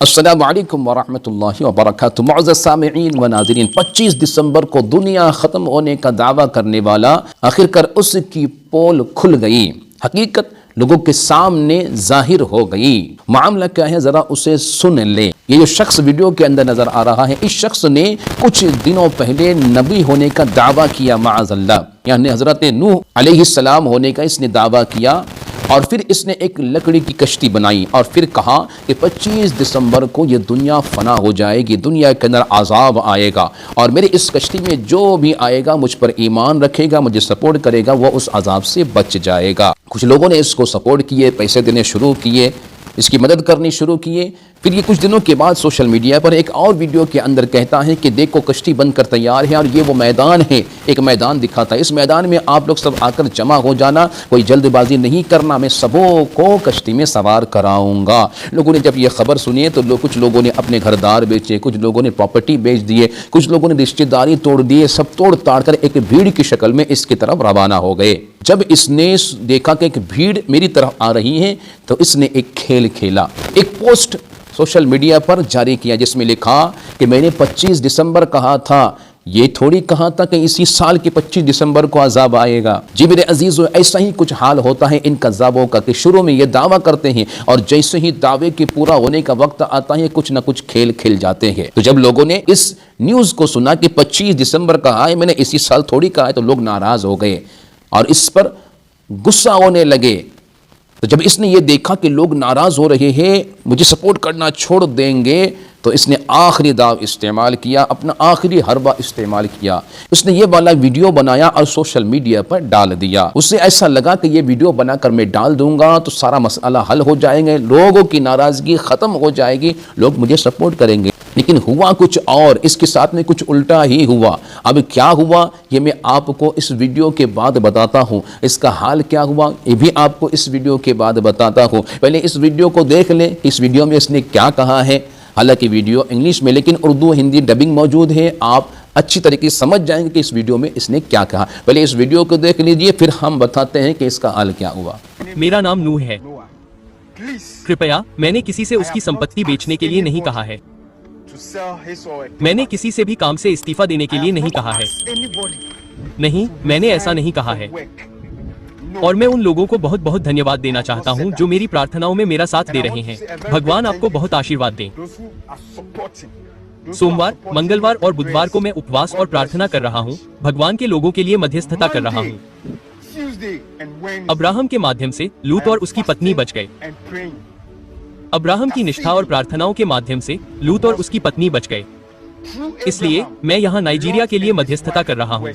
अस्सलामु अलैकुम वरहमतुल्लाहि वबरकातुहू। मुअज़्ज़ज़ सामिईन व नाज़रीन, 25 दिसंबर को दुनिया ख़त्म होने का दावा करने वाला आखिरकार उसकी पोल खुल गई। हकीकत लोगों के सामने जाहिर हो गई। मामला क्या है, ज़रा उसे सुन ले। ये जो शख्स वीडियो के अंदर नज़र आ रहा है, इस शख्स ने कुछ दिनों पहले नबी होने का दावा किया माअज़ल्लाह, यानी हज़रत नूह अलैहिस्सलाम होने का इसने दावा किया। और फिर इसने एक लकड़ी की कश्ती बनाई और फिर कहा कि 25 दिसंबर को ये दुनिया फना हो जाएगी, दुनिया के अंदर अज़ाब आएगा और मेरी इस कश्ती में जो भी आएगा, मुझ पर ईमान रखेगा, मुझे सपोर्ट करेगा, वह उस अज़ाब से बच जाएगा। कुछ लोगों ने इसको सपोर्ट किए, पैसे देने शुरू किए, इसकी मदद करनी शुरू किए। फिर ये कुछ दिनों के बाद सोशल मीडिया पर एक और वीडियो के अंदर कहता है कि देखो कश्ती बनकर तैयार है और ये वो मैदान है। एक मैदान दिखाता है, इस मैदान में आप लोग सब आकर जमा हो जाना, कोई जल्दबाजी नहीं करना, मैं सबों को कश्ती में सवार कराऊंगा। लोगों ने जब ये खबर सुनी तो कुछ लोगों ने अपने घरदार बेचे, कुछ लोगों ने प्रॉपर्टी बेच दिए, कुछ लोगों ने रिश्तेदारी तोड़ दिए, सब तोड़ ताड़ कर एक भीड़ की शक्ल में इसकी तरफ रवाना हो गए। जब इसने देखा कि एक भीड़ मेरी तरफ आ रही है तो इसने एक खेल खेला, एक पोस्ट सोशल मीडिया पर जारी किया जिसमें लिखा कि मैंने 25 दिसंबर कहा था, ये थोड़ी कहा था कि इसी साल के 25 दिसंबर को अजाब आएगा। जी मेरे अजीजों, ऐसा ही कुछ हाल होता है इन कज़्ज़ाबों का कि शुरू में ये दावा करते हैं और जैसे ही दावे के पूरा होने का वक्त आता है कुछ ना कुछ खेल खेल जाते हैं। तो जब लोगों ने इस न्यूज़ को सुना कि 25 दिसंबर कहा है, मैंने इसी साल थोड़ी कहा है, तो लोग नाराज़ हो गए और इस पर गुस्सा होने लगे। तो जब इसने ये देखा कि लोग नाराज़ हो रहे हैं, मुझे सपोर्ट करना छोड़ देंगे, तो इसने आखिरी दाव इस्तेमाल किया, अपना आखिरी हरबा इस्तेमाल किया। उसने ये वाला वीडियो बनाया और सोशल मीडिया पर डाल दिया। उसे ऐसा लगा कि ये वीडियो बनाकर मैं डाल दूंगा तो सारा मसला हल हो जाएंगे, लोगों की नाराज़गी ख़त्म हो जाएगी, लोग मुझे सपोर्ट करेंगे। लेकिन हुआ कुछ और, इसके साथ में कुछ उल्टा ही हुआ। अब क्या हुआ ये मैं आपको इस वीडियो के बाद बताता हूँ। इसका हाल क्या हुआ ये भी आपको इस वीडियो के बाद बताता हूँ। पहले इस वीडियो को देख लें, इस वीडियो में इसने क्या कहा है। हालांकि वीडियो इंग्लिश में लेकिन उर्दू हिंदी डबिंग मौजूद है, आप अच्छी तरीके से समझ जाएंगे कि इस वीडियो में इसने क्या कहा। पहले इस वीडियो को देख लीजिए, फिर हम बताते हैं कि इसका हाल क्या हुआ। मेरा नाम नूह है। कृपया, मैंने किसी से उसकी संपत्ति बेचने के लिए नहीं कहा है। मैंने किसी से भी काम से इस्तीफा देने के लिए नहीं कहा है। नहीं, मैंने ऐसा नहीं कहा है। और मैं उन लोगों को बहुत बहुत धन्यवाद देना चाहता हूं जो मेरी प्रार्थनाओं में मेरा साथ दे रहे हैं। भगवान आपको बहुत आशीर्वाद दे। सोमवार, मंगलवार और बुधवार को मैं उपवास और प्रार्थना कर रहा हूं, भगवान के लोगों के लिए मध्यस्थता कर रहा हूं। अब्राहम के माध्यम से लूत और उसकी पत्नी बच गए। अब्राहम की निष्ठा और प्रार्थनाओं के माध्यम से लूत और उसकी पत्नी बच गए। इसलिए मैं यहाँ नाइजीरिया के लिए मध्यस्थता कर रहा हूँ।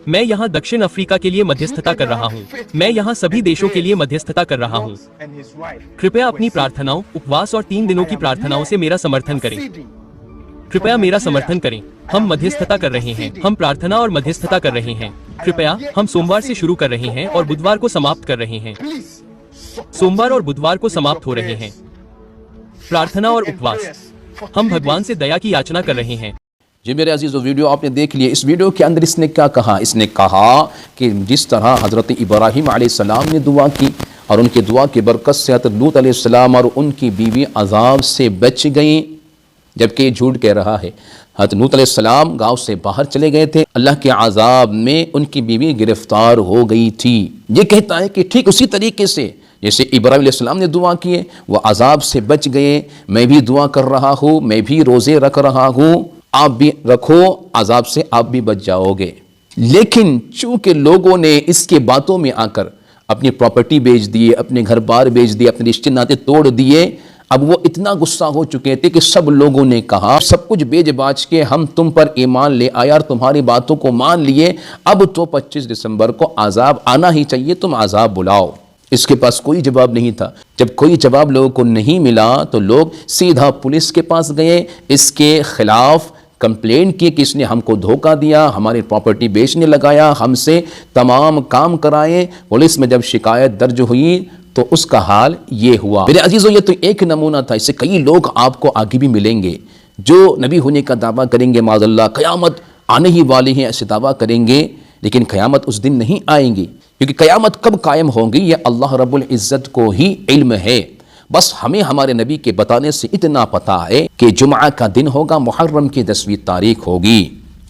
मैं यहाँ दक्षिण अफ्रीका के लिए मध्यस्थता कर रहा हूँ। मैं यहाँ सभी देशों के लिए मध्यस्थता कर रहा हूँ। कृपया अपनी प्रार्थनाओं, उपवास और 3 दिनों की प्रार्थनाओं से मेरा समर्थन करें। कृपया मेरा समर्थन करें। हम मध्यस्थता कर रहे हैं, हम प्रार्थना और मध्यस्थता कर रहे हैं। कृपया, हम सोमवार से शुरू कर रहे हैं और बुधवार को समाप्त कर रहे हैं। सोमवार और बुधवार को समाप्त हो रहे हैं। प्रार्थना और उपवास, हम भगवान से दया की याचना कर रहे हैं। जी मेरे अजीज़ों, वीडियो आपने देख लिया। इस वीडियो के अंदर इसने क्या कहा, इसने कहा कि जिस तरह हज़रत इब्राहीम अलैहिस्सलाम ने दुआ की और उनकी दुआ की बरकत से हज़रत लूत अलैहिस्सलाम और उनकी बीवी अज़ाब से बच गई, जबकि ये झूठ कह रहा है। हज़रत लूत अलैहिस्सलाम गाँव से बाहर चले गए थे, अल्लाह के अज़ाब में उनकी बीवी गिरफ्तार हो गई थी। ये कहता है कि ठीक उसी तरीके से जैसे इब्राहीम अलैहिस्सलाम ने दुआ किए, वह अज़ाब से बच गए, मैं भी दुआ कर रहा हूँ, मैं भी रोज़े रख रहा हूँ, आप भी रखो, अज़ाब से आप भी बच जाओगे। लेकिन चूंकि लोगों ने इसके बातों में आकर अपनी प्रॉपर्टी बेच दिए, अपने घर बार बेच दिए, अपने रिश्ते नाते तोड़ दिए, अब वो इतना गुस्सा हो चुके थे कि सब लोगों ने कहा सब कुछ बेच बाच के हम तुम पर ईमान ले आए और तुम्हारी बातों को मान लिए, अब तो 25 दिसंबर को अज़ाब आना ही चाहिए, तुम अज़ाब बुलाओ। इसके पास कोई जवाब नहीं था। जब कोई जवाब लोगों को नहीं मिला तो लोग सीधा पुलिस के पास गए, इसके खिलाफ कंप्लेंट की कि इसने हमको धोखा दिया, हमारी प्रॉपर्टी बेचने लगाया, हमसे तमाम काम कराए। पुलिस में जब शिकायत दर्ज हुई तो उसका हाल ये हुआ। मेरे अजीजों, ये तो एक नमूना था, इससे कई लोग आपको आगे भी मिलेंगे जो नबी होने का दावा करेंगे, माज़अल्लाह क़यामत आने ही वाली है ऐसे दावा करेंगे, लेकिन क़यामत उस दिन नहीं आएंगी, क्योंकि क़यामत कब कायम होंगी ये अल्लाह रब्बुल इज़्ज़त को ही इल्म है। बस हमें हमारे नबी के बताने से इतना पता है कि जुमा का दिन होगा, मुहर्रम की 10वीं तारीख होगी।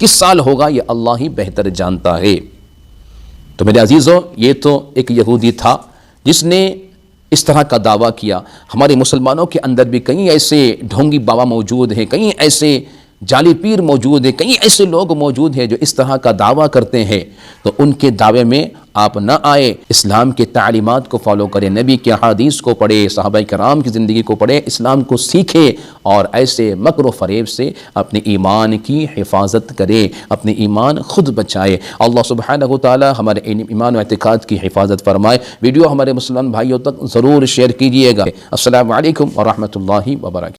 किस साल होगा ये अल्लाह ही बेहतर जानता है। तो मेरे अजीज़ों, ये तो एक यहूदी था जिसने इस तरह का दावा किया। हमारे मुसलमानों के अंदर भी कई ऐसे ढोंगी बाबा मौजूद हैं, कई ऐसे जाली पीर मौजूद हैं, कई ऐसे लोग मौजूद हैं जो इस तरह का दावा करते हैं। तो उनके दावे में आप न आए, इस्लाम के तालीमात को फॉलो करें, नबी के हदीस को पढ़े, सहाबा कराम की ज़िंदगी को पढ़े, इस्लाम को सीखे और ऐसे मकर व फरेब से अपने ईमान की हिफाजत करे, अपने ईमान खुद बचाए। अल्लाह सुब्हानहू तआला हमारे ईमान व एतिकाद की हिफाजत फरमाए। वीडियो हमारे मुसलमान भाइयों तक ज़रूर शेयर कीजिएगा। अस्सलामु अलैकुम व रहमतुल्लाहि व बरकातहू।